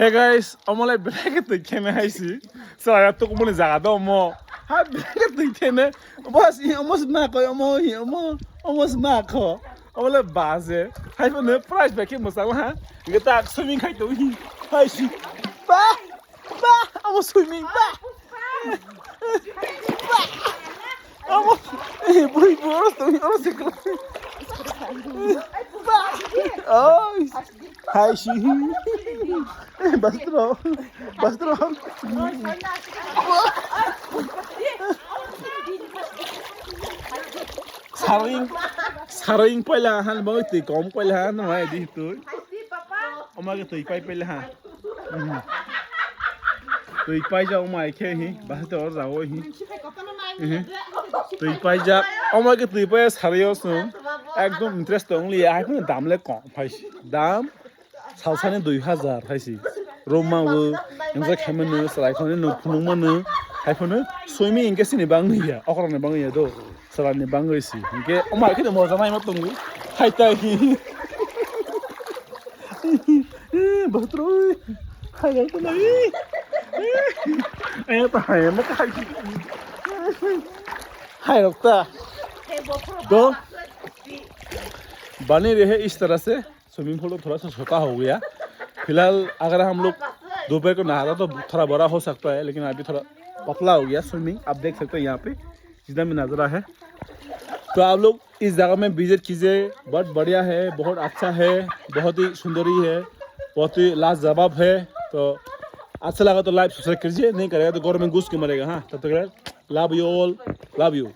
Hey guys, I'm like black to can I see? So I took money Zagado more. How black to can was almost Marco, almost Marco. I'm like Baze. I found the price back in Masala. You get that swimming kite to him. I see. Ba! I was swimming. Ba! I was. Boy, oh, hi, she. Bastro. Saring pala han mo iti kom pala han no ay dito. Umaga to ipay pala ha. To ipay ja umay ke hi bastro rawo hi. To ipay ja umaga to ipay সারিয়স no একদম interest only এখন দামলে কম পাইছি দাম সালসানে 2000 পাইছি রোমাও এমজা খেমনে সালাইখনে নফুনুমনে হাইফনে swimming ইনকেসিনি বাংনিয়া অকরনে বাংনিয়া দো সালানি বাংইছি ইনকে ওমাই খেতে মজা নাই মতঙ্গু হাইতাই বাত্রো হাইলাই তো নাই এ তো হাই মত হাই हाय रुकता तो बने रहे इस तरह से स्विमिंग पूल थोड़ा सा छोटा हो गया फिलहाल अगर हम लोग दोपहर को नहाता तो थोड़ा बड़ा हो सकता है लेकिन अभी थोड़ा पतला हो गया स्विमिंग आप देख सकते हैं यहाँ पे जितना भी नज़ारा है तो आप लोग इस जगह में विजिट कीजिए बहुत बढ़िया है बहुत अच्छा है बहुत ही सुंदरी है बहुत ही लाजवाब है तो अच्छा लगा तो लाइक सब्सक्राइब कीजिए नहीं करेगा तो गवर्नमेंट घुस के मरेगा हाँ तब तक love you all love you